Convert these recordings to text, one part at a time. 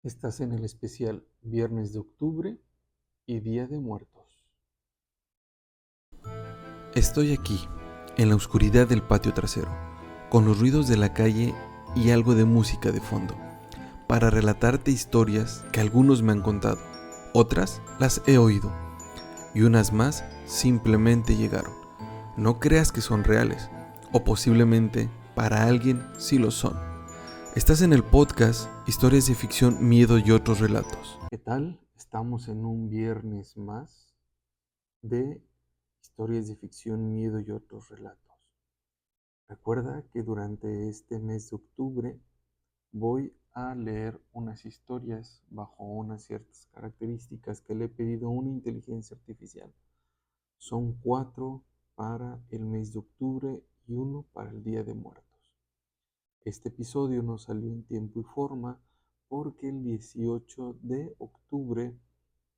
Estás en el especial Viernes de Octubre y Día de Muertos. Estoy aquí, en la oscuridad del patio trasero, con los ruidos de la calle y algo de música de fondo, para relatarte historias que algunos me han contado, otras las he oído, y unas más simplemente llegaron. No creas que son reales, o posiblemente para alguien sí lo son. Estás en el podcast Historias de Ficción, Miedo y otros relatos. ¿Qué tal? Estamos en un viernes más de Historias de Ficción, Miedo y otros relatos. Recuerda que durante este mes de octubre voy a leer unas historias bajo unas ciertas características que le he pedido a una inteligencia artificial. Son 4 para el mes de octubre y 1 para el Día de Muertos. Este episodio no salió en tiempo y forma porque el 18 de octubre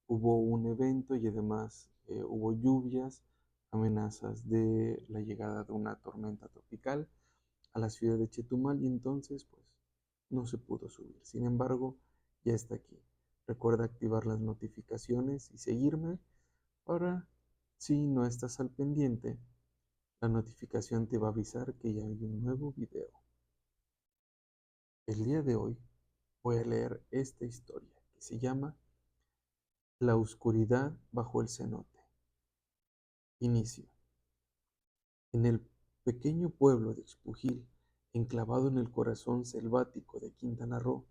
hubo un evento y además hubo lluvias, amenazas de la llegada de una tormenta tropical a la ciudad de Chetumal y entonces pues no se pudo subir. Sin embargo, ya está aquí. Recuerda activar las notificaciones y seguirme para, si no estás al pendiente, la notificación te va a avisar que ya hay un nuevo video. El día de hoy voy a leer esta historia que se llama La oscuridad bajo el cenote. Inicio. En el pequeño pueblo de Expujil, enclavado en el corazón selvático de Quintana Roo,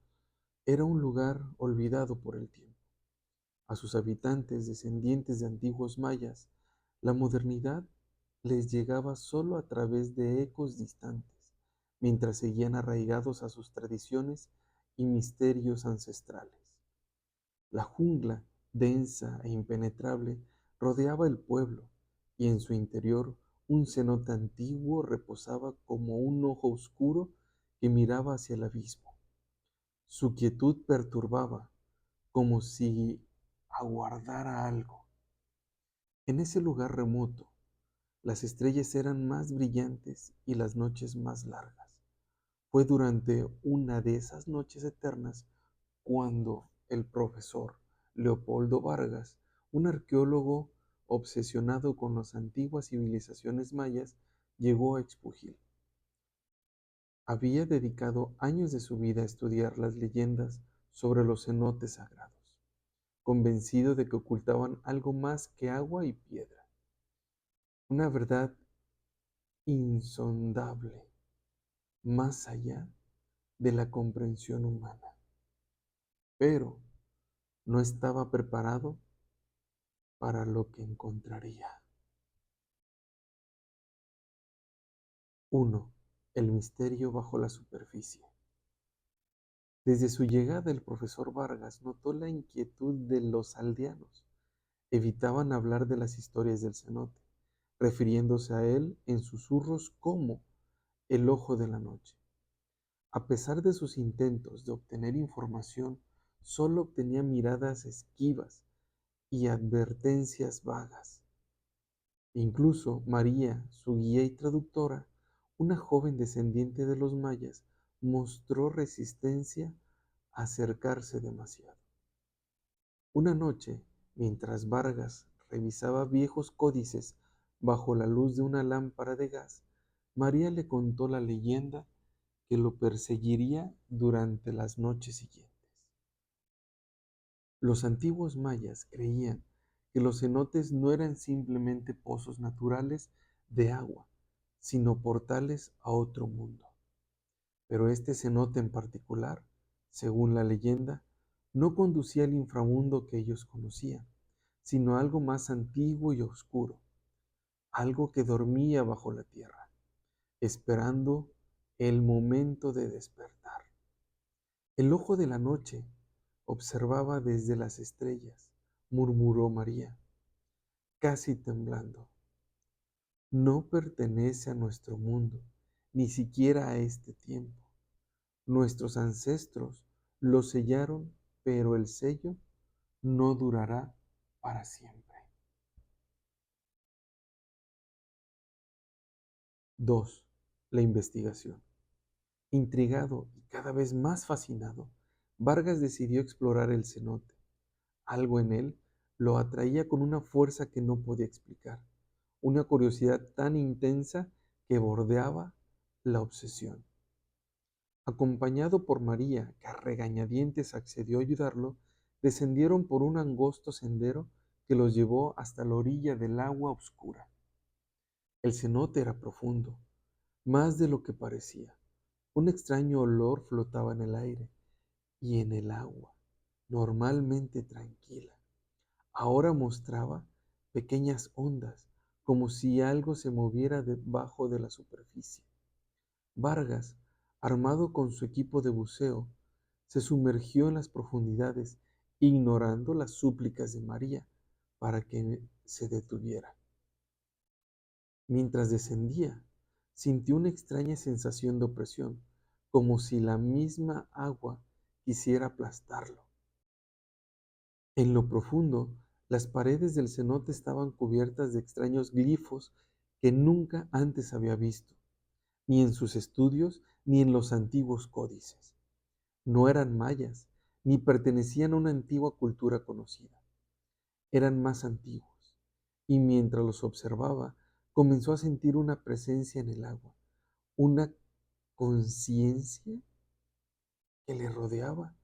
era un lugar olvidado por el tiempo. A sus habitantes, descendientes de antiguos mayas, la modernidad les llegaba solo a través de ecos distantes, mientras seguían arraigados a sus tradiciones y misterios ancestrales. La jungla, densa e impenetrable, rodeaba el pueblo, y en su interior un cenote antiguo reposaba como un ojo oscuro que miraba hacia el abismo. Su quietud perturbaba, como si aguardara algo. En ese lugar remoto, las estrellas eran más brillantes y las noches más largas. Fue durante una de esas noches eternas cuando el profesor Leopoldo Vargas, un arqueólogo obsesionado con las antiguas civilizaciones mayas, llegó a Expujil. Había dedicado años de su vida a estudiar las leyendas sobre los cenotes sagrados, convencido de que ocultaban algo más que agua y piedra, una verdad insondable, más allá de la comprensión humana. Pero no estaba preparado para lo que encontraría. 1. El misterio bajo la superficie. Desde su llegada, el profesor Vargas notó la inquietud de los aldeanos. Evitaban hablar de las historias del cenote, refiriéndose a él en susurros como el ojo de la noche. A pesar de sus intentos de obtener información, solo obtenía miradas esquivas y advertencias vagas. Incluso María, su guía y traductora, una joven descendiente de los mayas, mostró resistencia a acercarse demasiado. Una noche, mientras Vargas revisaba viejos códices bajo la luz de una lámpara de gas, María le contó la leyenda que lo perseguiría durante las noches siguientes. Los antiguos mayas creían que los cenotes no eran simplemente pozos naturales de agua, sino portales a otro mundo. Pero este cenote en particular, según la leyenda, no conducía al inframundo que ellos conocían, sino a algo más antiguo y oscuro, algo que dormía bajo la tierra, esperando el momento de despertar. El ojo de la noche observaba desde las estrellas, murmuró María, casi temblando. No pertenece a nuestro mundo, ni siquiera a este tiempo. Nuestros ancestros lo sellaron, pero el sello no durará para siempre. 2. La investigación. Intrigado y cada vez más fascinado, Vargas decidió explorar el cenote. Algo en él lo atraía con una fuerza que no podía explicar, una curiosidad tan intensa que bordeaba la obsesión. Acompañado por María, que a regañadientes accedió a ayudarlo, descendieron por un angosto sendero que los llevó hasta la orilla del agua oscura. El cenote era profundo, más de lo que parecía. Un extraño olor flotaba en el aire y en el agua, normalmente tranquila. Ahora mostraba pequeñas ondas, como si algo se moviera debajo de la superficie. Vargas, armado con su equipo de buceo, se sumergió en las profundidades, ignorando las súplicas de María para que se detuviera. Mientras descendía, sintió una extraña sensación de opresión, como si la misma agua quisiera aplastarlo. En lo profundo, las paredes del cenote estaban cubiertas de extraños glifos que nunca antes había visto, ni en sus estudios ni en los antiguos códices. No eran mayas, ni pertenecían a una antigua cultura conocida. Eran más antiguos, y mientras los observaba, comenzó a sentir una presencia en el agua, una conciencia que le rodeaba,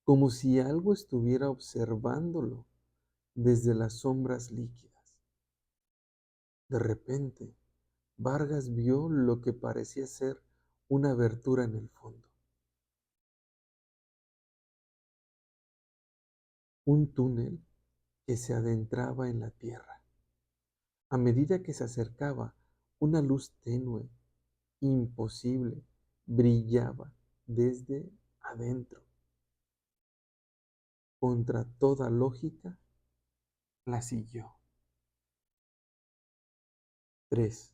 como si algo estuviera observándolo desde las sombras líquidas. De repente, Vargas vio lo que parecía ser una abertura en el fondo, un túnel que se adentraba en la tierra. A medida que se acercaba, una luz tenue, imposible, brillaba desde adentro. Contra toda lógica, la siguió. 3.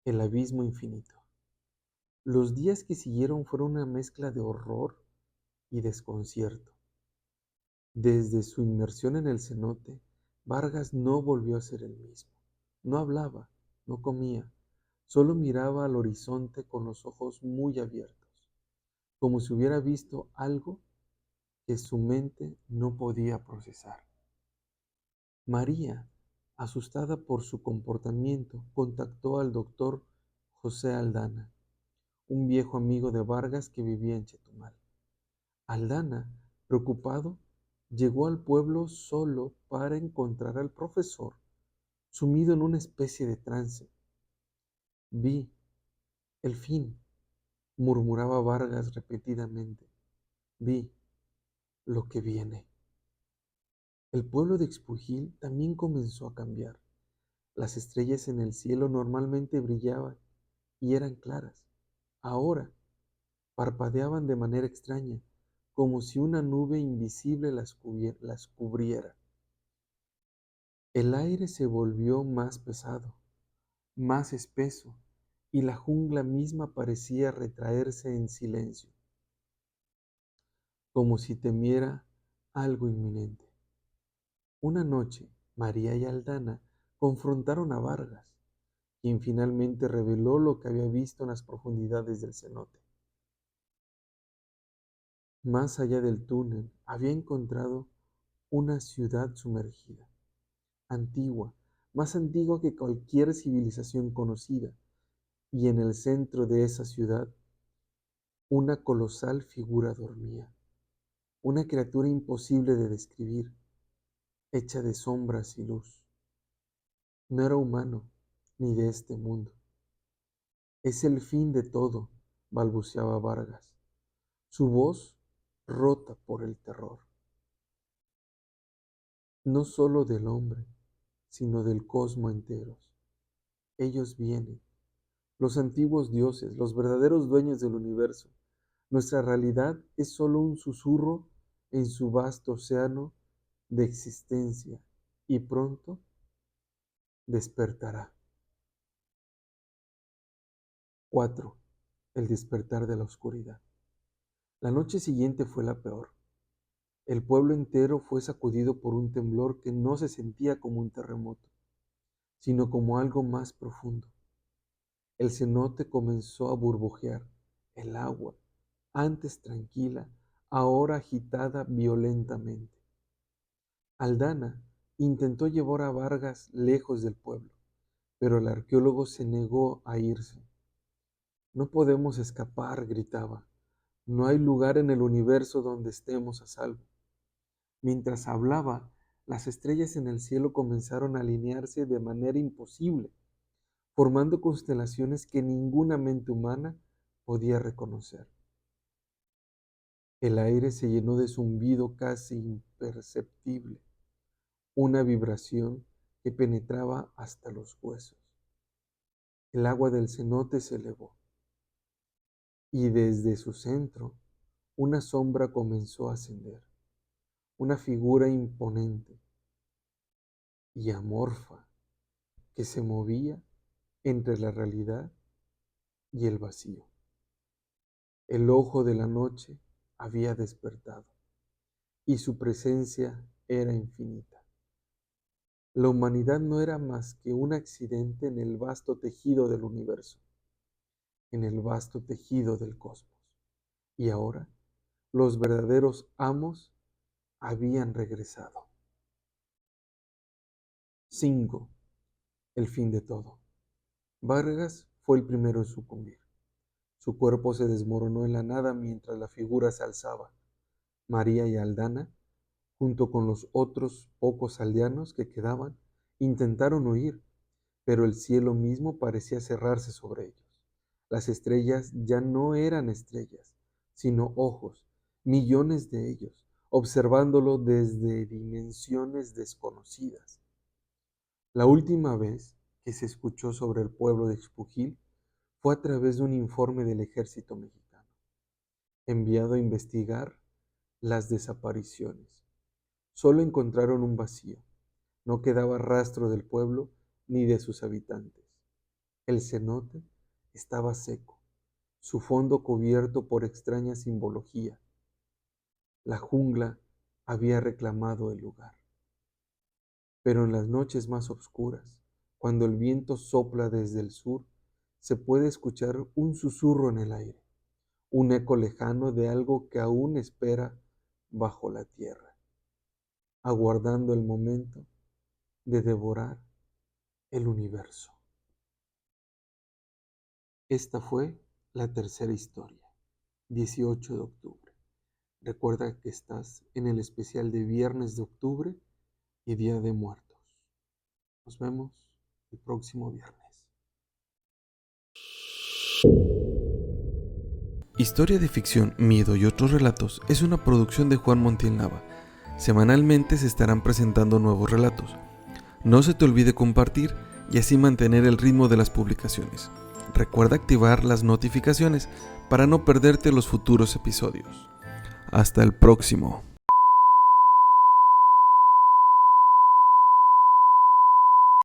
El abismo infinito. Los días que siguieron fueron una mezcla de horror y desconcierto. Desde su inmersión en el cenote, Vargas no volvió a ser el mismo. No hablaba, no comía, solo miraba al horizonte con los ojos muy abiertos, como si hubiera visto algo que su mente no podía procesar. María, asustada por su comportamiento, contactó al doctor José Aldana, un viejo amigo de Vargas que vivía en Chetumal. Aldana, preocupado, llegó al pueblo solo para encontrar al profesor, sumido en una especie de trance. Vi el fin, murmuraba Vargas repetidamente. Vi lo que viene. El pueblo de Expujil también comenzó a cambiar. Las estrellas en el cielo normalmente brillaban y eran claras. Ahora parpadeaban de manera extraña, como si una nube invisible las cubriera. El aire se volvió más pesado, más espeso, y la jungla misma parecía retraerse en silencio, como si temiera algo inminente. Una noche, María y Aldana confrontaron a Vargas, quien finalmente reveló lo que había visto en las profundidades del cenote. Más allá del túnel, había encontrado una ciudad sumergida, antigua, más antigua que cualquier civilización conocida, y en el centro de esa ciudad, una colosal figura dormía, una criatura imposible de describir, hecha de sombras y luz. No era humano, ni de este mundo. Es el fin de todo, balbuceaba Vargas, su voz rota por el terror. No solo del hombre, sino del cosmos enteros. Ellos vienen, los antiguos dioses, los verdaderos dueños del universo. Nuestra realidad es solo un susurro en su vasto océano de existencia y pronto despertará. 4. El despertar de la oscuridad. La noche siguiente fue la peor. El pueblo entero fue sacudido por un temblor que no se sentía como un terremoto, sino como algo más profundo. El cenote comenzó a burbujear. El agua, antes tranquila, ahora agitada violentamente. Aldana intentó llevar a Vargas lejos del pueblo, pero el arqueólogo se negó a irse. No podemos escapar, gritaba. No hay lugar en el universo donde estemos a salvo. Mientras hablaba, las estrellas en el cielo comenzaron a alinearse de manera imposible, formando constelaciones que ninguna mente humana podía reconocer. El aire se llenó de zumbido casi imperceptible, una vibración que penetraba hasta los huesos. El agua del cenote se elevó, y desde su centro una sombra comenzó a ascender, una figura imponente y amorfa que se movía entre la realidad y el vacío. El ojo de la noche había despertado y su presencia era infinita. La humanidad no era más que un accidente en el vasto tejido del universo, en el vasto tejido del cosmos. Y ahora los verdaderos amos habían regresado. 5. El fin de todo. Vargas fue el primero en sucumbir. Su cuerpo se desmoronó en la nada mientras la figura se alzaba. María y Aldana, junto con los otros pocos aldeanos que quedaban, intentaron huir, pero el cielo mismo parecía cerrarse sobre ellos. Las estrellas ya no eran estrellas, sino ojos, millones de ellos, observándolo desde dimensiones desconocidas. La última vez que se escuchó sobre el pueblo de Xpujil fue a través de un informe del ejército mexicano, enviado a investigar las desapariciones. Solo encontraron un vacío. No quedaba rastro del pueblo ni de sus habitantes. El cenote estaba seco, su fondo cubierto por extraña simbología. La jungla había reclamado el lugar. Pero en las noches más oscuras, cuando el viento sopla desde el sur, se puede escuchar un susurro en el aire, un eco lejano de algo que aún espera bajo la tierra, aguardando el momento de devorar el universo. Esta fue la tercera historia, 18 de octubre. Recuerda que estás en el especial de Viernes de Octubre y Día de Muertos. Nos vemos el próximo viernes. Historia de ficción, miedo y otros relatos es una producción de Juan Montiel Nava. Semanalmente se estarán presentando nuevos relatos. No se te olvide compartir y así mantener el ritmo de las publicaciones. Recuerda activar las notificaciones para no perderte los futuros episodios. Hasta el próximo.